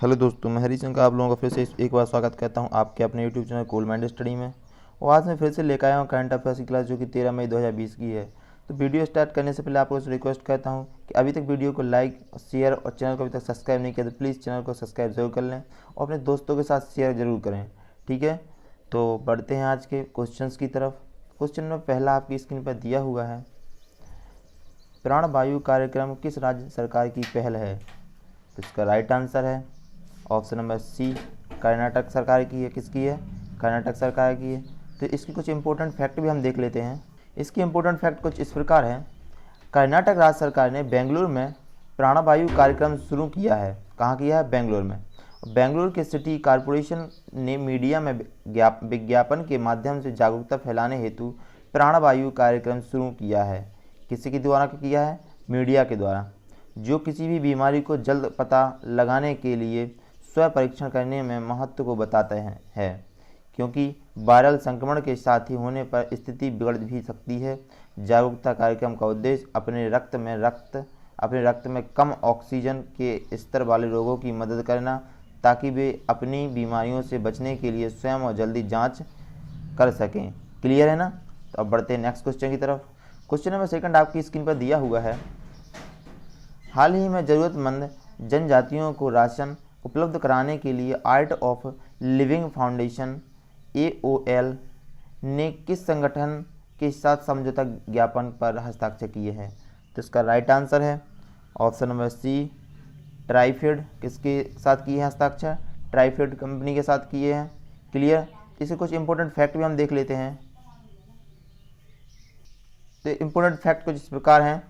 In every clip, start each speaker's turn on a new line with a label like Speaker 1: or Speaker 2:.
Speaker 1: Hello दोस्तों, मैं हरी सिंह का आप लोगों का फिर से एक बार स्वागत करता हूं आपके अपने YouTube channel cool mind study में। और आज मैं फिर से लेकर आया हूं करंट अफेयर्स की क्लास जो कि 13 मई 2020 की है। तो वीडियो स्टार्ट करने से पहले आपको रिक्वेस्ट करता हूं कि अभी तक वीडियो को लाइक, शेयर और चैनल को अभी तक सब्सक्राइब नहीं किया तो प्लीज़ चैनल को सब्सक्राइब जरूर कर लें और अपने दोस्तों के साथ शेयर जरूर करें, ठीक है। तो बढ़ते हैं आज के क्वेश्चन की तरफ। क्वेश्चन नंबर पहला आपकी स्क्रीन पर दिया हुआ है, प्राणवायु कार्यक्रम किस राज्य सरकार की पहल है? तो इसका राइट आंसर है ऑप्शन नंबर सी, कर्नाटक सरकार की है। किसकी है? कर्नाटक सरकार की है। तो इसकी कुछ इंपॉर्टेंट फैक्ट भी हम देख लेते हैं। इसकी इंपॉर्टेंट फैक्ट कुछ इस प्रकार है, कर्नाटक राज्य सरकार ने बेंगलुरु में प्राणवायु कार्यक्रम शुरू किया है। कहाँ किया है? बेंगलुरु में। बेंगलुरु के सिटी कॉरपोरेशन ने मीडिया में विज्ञापन के माध्यम से जागरूकता फैलाने हेतु प्राणवायु कार्यक्रम शुरू किया है। किसी के द्वारा किया है? मीडिया के द्वारा, जो किसी भी बीमारी को जल्द पता लगाने के लिए स्व परीक्षण करने में महत्व को बताते हैं क्योंकि वायरल संक्रमण के साथ ही होने पर स्थिति बिगड़ भी सकती है। जागरूकता कार्यक्रम का उद्देश्य अपने रक्त में कम ऑक्सीजन के स्तर वाले लोगों की मदद करना, ताकि वे अपनी बीमारियों से बचने के लिए स्वयं और जल्दी जांच कर सकें। क्लियर है ना? तो अब बढ़ते हैं नेक्स्ट क्वेश्चन की तरफ। क्वेश्चन नंबर सेकंड आपकी स्क्रीन पर दिया हुआ है, हाल ही में ज़रूरतमंद जनजातियों को राशन उपलब्ध कराने के लिए art of living foundation AOL ने किस संगठन के साथ समझौता ज्ञापन पर हस्ताक्षर किए हैं? तो इसका राइट आंसर है ऑप्शन नंबर सी, ट्राइफेड। किसके साथ किए हैं हस्ताक्षर? ट्राइफेड कंपनी के साथ किए हैं। क्लियर? इसके कुछ इंपॉर्टेंट फैक्ट भी हम देख लेते हैं। तो इंपॉर्टेंट फैक्ट कुछ इस प्रकार हैं,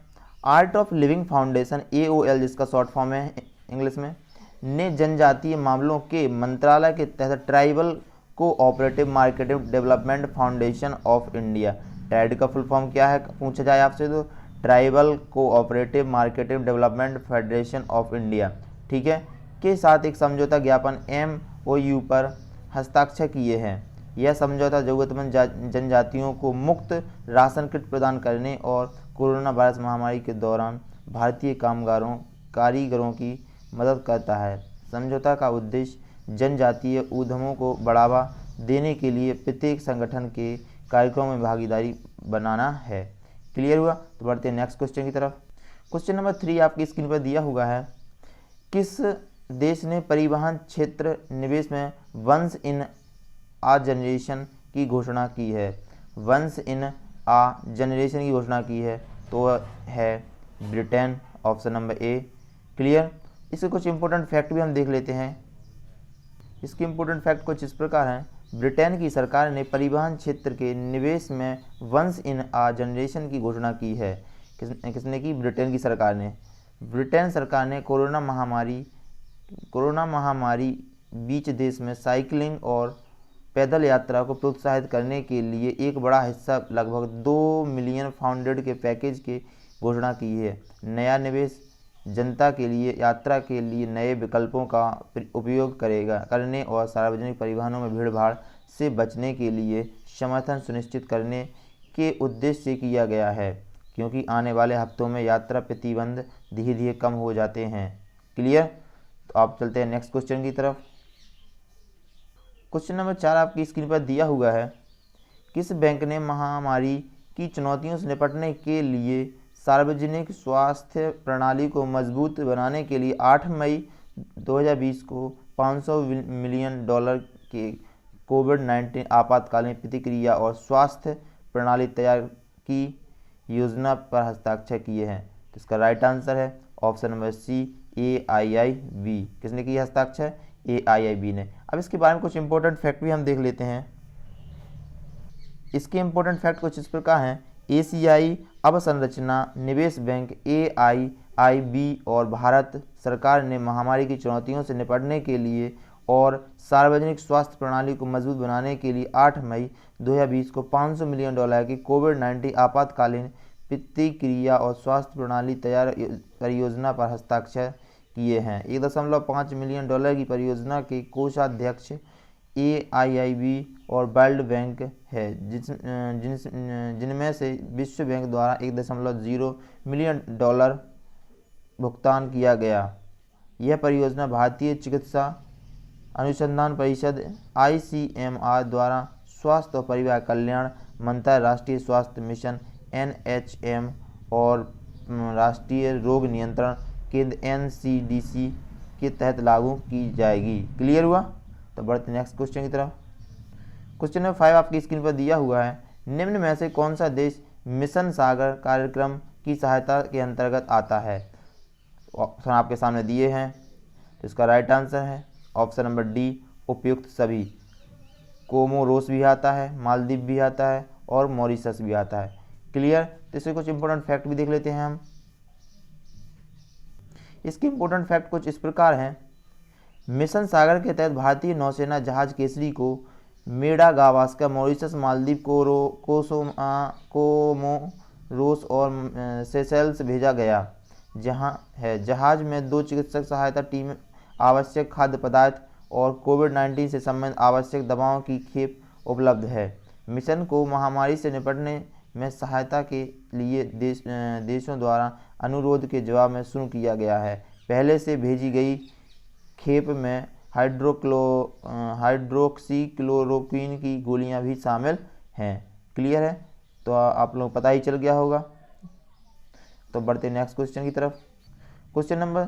Speaker 1: art of living foundation AOL, जिसका शॉर्ट फॉर्म है इंग्लिश में, ने जनजातीय मामलों के मंत्रालय के तहत tribal cooperative marketing development foundation of India, tried का फुल फॉर्म क्या है पूछा जाए आपसे तो tribal cooperative marketing development federation of India, ठीक है, के साथ एक समझौता ज्ञापन MOU पर हस्ताक्षर किए हैं। यह समझौता ज़रूरतमंद जनजातियों को मुफ्त राशन किट प्रदान करने और कोरोना वायरस महामारी के दौरान भारतीय कारीगरों की मदद करता है। समझौता का उद्देश्य जनजातीय उद्यमों को बढ़ावा देने के लिए प्रत्येक संगठन के कार्यक्रमों में भागीदारी बनाना है। क्लियर हुआ? तो बढ़ते हैं नेक्स्ट क्वेश्चन की तरफ। क्वेश्चन नंबर 3 आपकी स्क्रीन पर दिया हुआ है, किस देश ने परिवहन क्षेत्र निवेश में वंस इन आ जनरेशन की घोषणा की है? वंस इन आ जनरेशन की घोषणा की है तो है Britain, option number A. Clear? इसके कुछ इंपॉर्टेंट फैक्ट भी हम देख लेते हैं। इसके इंपॉर्टेंट फैक्ट कुछ इस प्रकार हैं, ब्रिटेन की सरकार ने परिवहन क्षेत्र के निवेश में वंस इन आ जनरेशन की घोषणा की है। किसने की? ब्रिटेन की सरकार ने। ब्रिटेन सरकार ने कोरोना महामारी बीच देश में साइकिलिंग और पैदल यात्रा को प्रोत्साहित करने के लिए एक बड़ा हिस्सा लगभग 2 मिलियन फाउंडेड के पैकेज की घोषणा की है। नया निवेश जनता के लिए यात्रा के लिए नए विकल्पों का उपयोग करने और सार्वजनिक परिवहनों में भीड़भाड़ से बचने के लिए समर्थन सुनिश्चित करने के उद्देश्य से किया गया है, क्योंकि आने वाले हफ्तों में यात्रा प्रतिबंध धीरे धीरे कम हो जाते हैं। क्लियर? तो आप चलते हैं नेक्स्ट क्वेश्चन की तरफ। क्वेश्चन नंबर 4 आपकी स्क्रीन पर दिया हुआ है, किस बैंक ने महामारी की चुनौतियों से निपटने के लिए सार्वजनिक स्वास्थ्य प्रणाली को मजबूत बनाने के लिए 8 मई 2020 को $500 मिलियन के कोविड-19 आपातकालीन प्रतिक्रिया और स्वास्थ्य प्रणाली तैयार की योजना पर हस्ताक्षर किए हैं? तो इसका राइट आंसर है ऑप्शन नंबर सी, AIIB। किसने की हस्ताक्षर? AIIB ने। अब इसके बारे में कुछ इंपॉर्टेंट फैक्ट भी हम देख लेते हैं। इसके इंपॉर्टेंट फैक्ट कुछ इस प्रकार हैं, एशियाई अवसंरचना निवेश बैंक AIIB और भारत सरकार ने महामारी की चुनौतियों से निपटने के लिए और सार्वजनिक स्वास्थ्य प्रणाली को मजबूत बनाने के लिए 8 मई 2020 को $500 मिलियन की कोविड-19 आपातकालीन प्रतिक्रिया और स्वास्थ्य प्रणाली तैयार परियोजना पर हस्ताक्षर किए हैं। $1.5 मिलियन की परियोजना के कोषाध्यक्ष AIIB और वर्ल्ड बैंक है, जिनमें से विश्व बैंक द्वारा $1.0 मिलियन भुगतान किया गया। यह परियोजना भारतीय चिकित्सा अनुसंधान परिषद ICMR द्वारा स्वास्थ्य और परिवार कल्याण मंत्रालय, राष्ट्रीय स्वास्थ्य मिशन NHM और राष्ट्रीय रोग नियंत्रण केंद्र NCDC के तहत लागू की जाएगी। क्लियर हुआ? तो बढ़ते नेक्स्ट क्वेश्चन की तरफ। क्वेश्चन नंबर 5 आपकी स्क्रीन पर दिया हुआ है, निम्न में से कौन सा देश मिशन सागर कार्यक्रम की सहायता के अंतर्गत आता है? ऑप्शन आपके सामने दिए हैं, तो इसका राइट आंसर है ऑप्शन नंबर डी, उपयुक्त सभी। कोमोरोस भी आता है, मालदीव भी आता है और मॉरिशस भी आता है। क्लियर? तो इसके कुछ इंपॉर्टेंट फैक्ट भी देख लेते हैं हम। इसके इंपॉर्टेंट फैक्ट कुछ इस प्रकार हैं। मिशन सागर के तहत भारतीय नौसेना जहाज केसरी को मेडागास्कर, मॉरिशस, मालदीव, कोमोरोस और सेशेल्स भेजा गया। जहाज में 2 चिकित्सक सहायता टीम, आवश्यक खाद्य पदार्थ और कोविड-19 से संबंधित आवश्यक दवाओं की खेप उपलब्ध है। मिशन को महामारी से निपटने में सहायता के लिए देशों द्वारा अनुरोध के जवाब में शुरू किया गया है। पहले से भेजी गई खेप में हाइड्रोक्सीक्लोरोक्वीन की गोलियां भी शामिल हैं। क्लियर है? तो आप लोग पता ही चल गया होगा। तो बढ़ते नेक्स्ट क्वेश्चन की तरफ। क्वेश्चन नंबर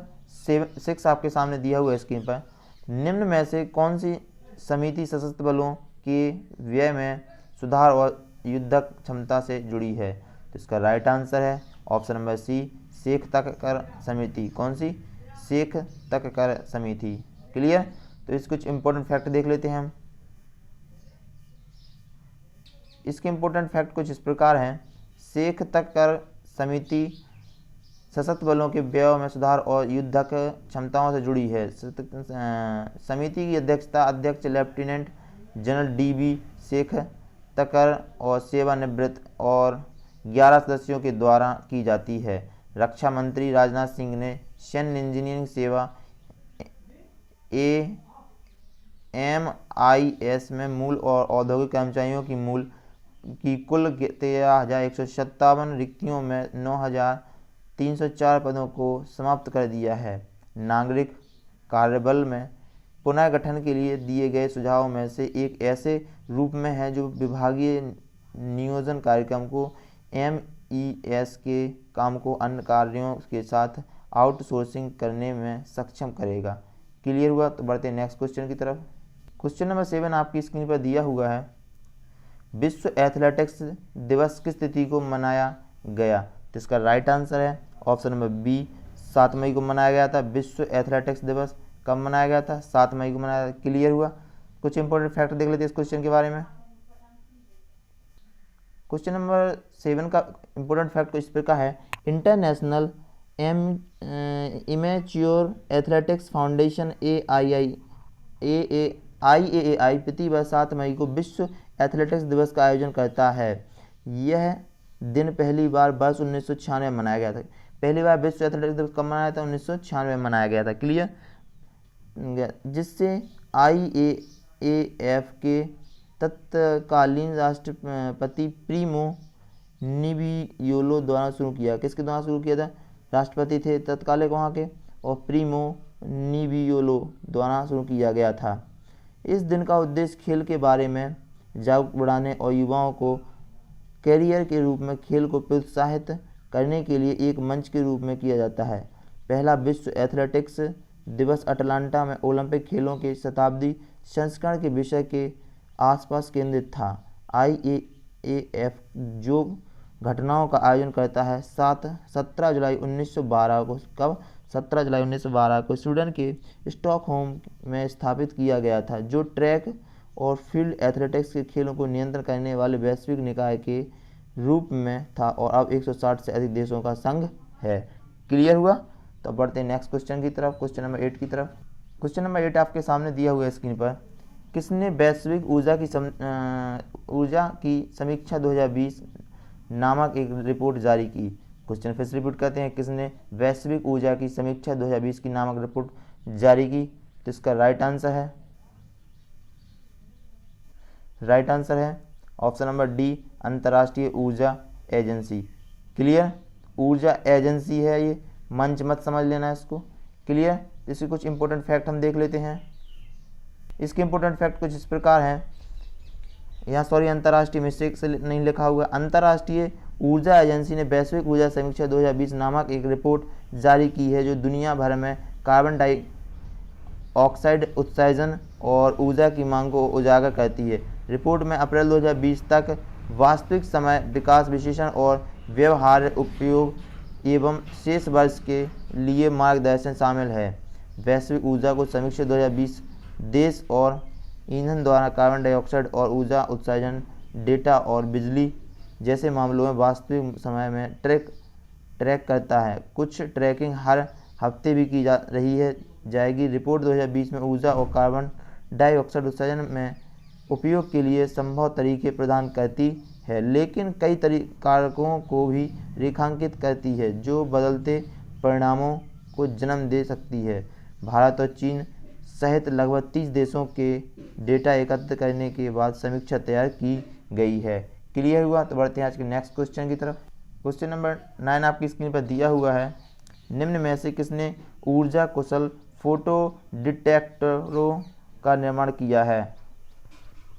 Speaker 1: 6 आपके सामने दिया हुआ है स्क्रीन पर, निम्न में से कौन सी समिति सशस्त्र बलों के व्यय में सुधार और युद्धक क्षमता से जुड़ी है? तो इसका राइट आंसर है ऑप्शन नंबर सी, शेख तककर समिति। कौन सी? शेख तककर समिति। क्लियर? तो इस कुछ इंपॉर्टेंट फैक्ट देख लेते हैं हम। इसके इंपॉर्टेंट फैक्ट कुछ इस प्रकार हैं। शेख तककर समिति सशस्त्र बलों के व्यय में सुधार और युद्धक क्षमताओं से जुड़ी है। समिति की अध्यक्षता अध्यक्ष लेफ्टिनेंट जनरल DB शेख तकर और सेवानिवृत्त और 11 सदस्यों के द्वारा की जाती है। रक्षा मंत्री राजनाथ सिंह ने सैन्य इंजीनियरिंग सेवा AMIS में मूल और औद्योगिक कर्मचारियों की कुल 13,157 रिक्तियों में 9,304 पदों को समाप्त कर दिया है। नागरिक कार्यबल में पुनर्गठन के लिए दिए गए सुझावों में से एक ऐसे रूप में है जो विभागीय नियोजन कार्यक्रम को MES के काम को अन्य कार्यों के साथ आउटसोर्सिंग करने में सक्षम करेगा। क्लियर हुआ? तो बढ़ते नेक्स्ट क्वेश्चन की तरफ। क्वेश्चन नंबर 7 आपकी स्क्रीन पर दिया हुआ है, विश्व एथलेटिक्स दिवस किस तिथि को मनाया गया? तो इसका राइट आंसर है ऑप्शन नंबर बी, 7 मई को मनाया गया था। विश्व एथलेटिक्स दिवस कब मनाया गया था? 7 मई को मनाया। क्लियर हुआ? कुछ इंपॉर्टेंट फैक्ट देख लेते हैं इस क्वेश्चन के बारे में। क्वेश्चन नंबर 7 का इंपॉर्टेंट फैक्ट कुछ इस प्रकार है, international immature athletics foundation IAAI प्रति वर्ष 7 मई को विश्व एथलेटिक्स दिवस का आयोजन करता है। यह दिन पहली बार वर्ष 1996 में मनाया गया था। पहली बार विश्व एथलेटिक्स दिवस कब मनाया था? 1996 में मनाया गया था। क्लियर? जिससे IAAF के तत्कालीन राष्ट्रपति प्रीमो निवियोलो द्वारा शुरू किया। किसके द्वारा शुरू किया था? राष्ट्रपति थे तत्कालीन वहाँ के, और प्रीमो निवियोलो द्वारा शुरू किया गया था। इस दिन का उद्देश्य खेल के बारे में जागरूकता बढ़ाने और युवाओं को कैरियर के रूप में खेल को प्रोत्साहित करने के लिए एक मंच के रूप में किया जाता है। पहला विश्व एथलेटिक्स दिवस अटलांटा में ओलंपिक खेलों के शताब्दी संस्करण के विषय के आसपास केंद्रित था। IAAF जो घटनाओं का आयोजन करता है 17 जुलाई 1912 को, कब? 17 जुलाई 1912 को स्वीडन के स्टॉकहोम में स्थापित किया गया था, जो ट्रैक और फील्ड एथलेटिक्स के खेलों को नियंत्रण करने वाले वैश्विक निकाय के रूप में था और अब 160 से अधिक देशों का संघ है। क्लियर हुआ? तो बढ़ते हैं नेक्स्ट क्वेश्चन की तरफ, क्वेश्चन नंबर 8 की तरफ। क्वेश्चन नंबर 8 आपके सामने दिया हुआ है स्क्रीन पर, किसने वैश्विक ऊर्जा की समीक्षा 2020 नामक एक रिपोर्ट जारी की? क्वेश्चन फिर से रिपीट करते हैं, किसने वैश्विक ऊर्जा की समीक्षा 2020 की नामक रिपोर्ट जारी की? तो इसका राइट आंसर है ऑप्शन नंबर डी, अंतर्राष्ट्रीय ऊर्जा एजेंसी। क्लियर? ऊर्जा एजेंसी है ये, मंच मत समझ लेना इसको। क्लियर? इसके कुछ इंपॉर्टेंट फैक्ट हम देख लेते हैं। इसके इंपॉर्टेंट फैक्ट कुछ इस प्रकार हैं। यहाँ सॉरी अंतर्राष्ट्रीय मिस्टेक से नहीं लिखा हुआ। अंतर्राष्ट्रीय ऊर्जा एजेंसी ने वैश्विक ऊर्जा समीक्षा 2020 नामक एक रिपोर्ट जारी की है जो दुनिया भर में कार्बन डाइऑक्साइड उत्सर्जन और ऊर्जा की मांग को उजागर करती है। रिपोर्ट में अप्रैल 2020 तक वास्तविक समय विकास विश्लेषण और व्यवहार्य उपयोग एवं शेष वर्ष के लिए मार्गदर्शन शामिल है। वैश्विक ऊर्जा को समीक्षा 2020 देश और ईंधन द्वारा कार्बन डाइऑक्साइड और ऊर्जा उत्सर्जन डेटा और बिजली जैसे मामलों में वास्तविक समय में ट्रैक करता है। कुछ ट्रैकिंग हर हफ्ते भी की जा रही जाएगी। रिपोर्ट 2020 में ऊर्जा और कार्बन डाइऑक्साइड उत्सर्जन में उपयोग के लिए संभव तरीके प्रदान करती है, लेकिन कई कारकों को भी रेखांकित करती है जो बदलते परिणामों को जन्म दे सकती है। भारत और चीन सहित लगभग 30 देशों के डेटा एकत्र करने के बाद समीक्षा तैयार की गई है। क्लियर हुआ? तो बढ़ते हैं आज के नेक्स्ट क्वेश्चन की तरफ। क्वेश्चन नंबर 9 आपकी स्क्रीन पर दिया हुआ है। निम्न में से किसने ऊर्जा कुशल फोटो डिटेक्टरों का निर्माण किया है?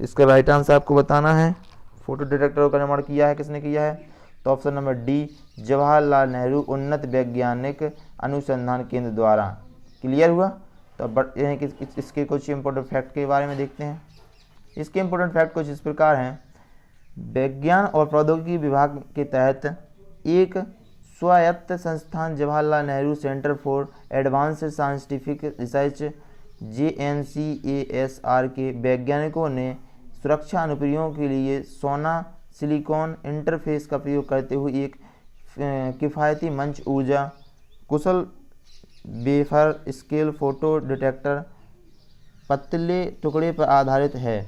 Speaker 1: इसका राइट आंसर आपको बताना है। फोटो डिटेक्टरों का निर्माण किया है, किसने किया है? तो option number D, Jawaharlal Nehru उन्नत वैज्ञानिक अनुसंधान केंद्र द्वारा। क्लियर हुआ? तो अब इसके कुछ इंपॉर्टेंट फैक्ट के बारे में देखते हैं। इसके इंपॉर्टेंट फैक्ट कुछ इस प्रकार हैं। विज्ञान और प्रौद्योगिकी विभाग के तहत एक स्वायत्त संस्थान Jawaharlal Nehru centre for advanced scientific research JNCASR के वैज्ञानिकों ने सुरक्षा अनुप्रयोगों के लिए सोना सिलिकॉन इंटरफेस का प्रयोग करते हुए एक किफ़ायती मंच ऊर्जा कुशल वेफर स्केल फोटो डिटेक्टर पतले टुकड़े पर आधारित है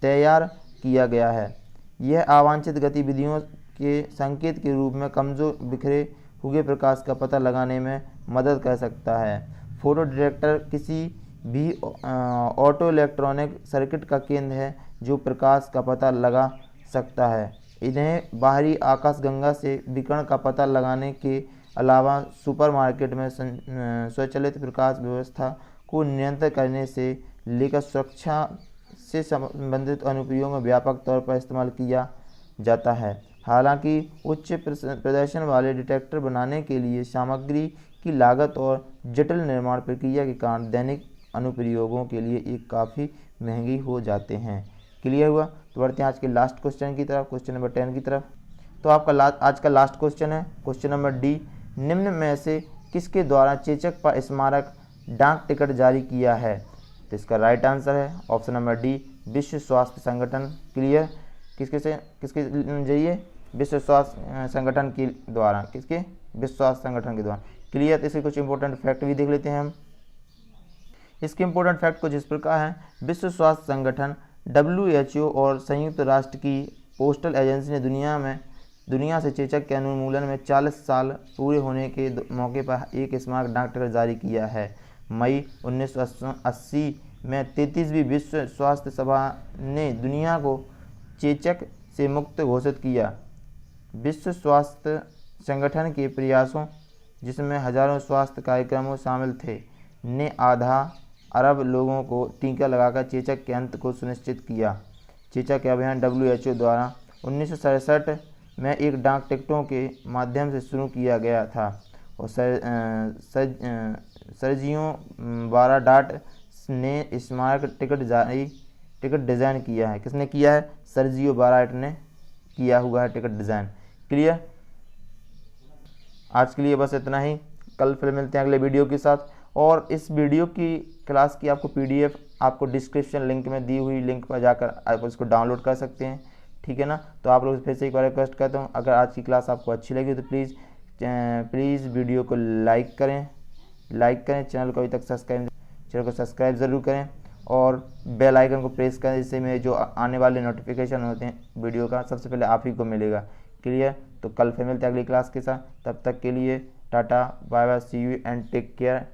Speaker 1: तैयार किया गया है। यह अवांछित गतिविधियों के संकेत के रूप में कमजोर बिखरे हुए प्रकाश का पता लगाने में मदद कर सकता है। फोटो डिटेक्टर किसी भी ऑटो इलेक्ट्रॉनिक सर्किट का केंद्र है जो प्रकाश का पता लगा सकता है। इन्हें बाहरी आकाशगंगा से विकिरण का पता लगाने के अलावा सुपरमार्केट में स्वचालित प्रकाश व्यवस्था को नियंत्रित करने से लेकर सुरक्षा से संबंधित अनुप्रयोगों में व्यापक तौर पर इस्तेमाल किया जाता है। हालांकि उच्च प्रदर्शन वाले डिटेक्टर बनाने के लिए सामग्री की लागत और जटिल निर्माण प्रक्रिया के कारण दैनिक अनुप्रयोगों के लिए ये काफ़ी महंगी हो जाते हैं। क्लियर हुआ? तो बढ़ते हैं आज के लास्ट क्वेश्चन की तरफ, क्वेश्चन नंबर 10 की तरफ। तो आपका आज का लास्ट क्वेश्चन है क्वेश्चन नंबर डी, निम्न में से किसके द्वारा चेचक पर स्मारक डाक टिकट जारी किया है? तो इसका राइट आंसर है ऑप्शन नंबर डी, विश्व स्वास्थ्य संगठन। क्लियर? किसके जरिए? विश्व स्वास्थ्य संगठन के द्वारा। किसके? विश्व स्वास्थ्य संगठन के द्वारा। क्लियर? तो इसके कुछ इंपॉर्टेंट फैक्ट भी देख लेते हैं हम। इसके इंपॉर्टेंट फैक्ट कुछ इस प्रकार हैं। विश्व स्वास्थ्य संगठन WHO और संयुक्त राष्ट्र की पोस्टल एजेंसी ने दुनिया से चेचक के उन्मूलन में 40 साल पूरे होने के मौके पर एक स्मारक डाक टिकट जारी किया है। मई 1980 में 33वीं विश्व स्वास्थ्य सभा ने दुनिया को चेचक से मुक्त घोषित किया। विश्व स्वास्थ्य संगठन के प्रयासों, जिसमें हजारों स्वास्थ्य कार्यक्रमों शामिल थे, ने आधा अरब लोगों को टीका लगाकर चेचक के अंत को सुनिश्चित किया। चेचक अभियान WHO द्वारा 1967 में एक डाक टिकटों के माध्यम से शुरू किया गया था और सर्जियो बाराडाट ने स्मारक टिकट डिज़ाइन किया है। किसने किया है? सर्जियो बाराडाट ने किया हुआ है टिकट डिज़ाइन। क्लियर? आज के लिए बस इतना ही। कल फिर मिलते हैं अगले वीडियो के साथ। और इस वीडियो की क्लास की आपको PDF आपको डिस्क्रिप्शन लिंक में दी हुई लिंक पर जाकर आप उसको डाउनलोड कर सकते हैं। ठीक है ना? तो आप लोग फिर से एक बार रिक्वेस्ट करता हूँ, अगर आज की क्लास आपको अच्छी लगी तो प्लीज़ वीडियो को लाइक करें, चैनल को अभी तक सब्सक्राइब ज़रूर करें और बेल आइकन को प्रेस करें, जिससे में जो आने वाले नोटिफिकेशन होते हैं वीडियो का सबसे पहले आप ही को मिलेगा। क्लियर? तो कल फिर मिलते हैं अगली क्लास के साथ। तब तक के लिए tata, bye bye, see you and take care.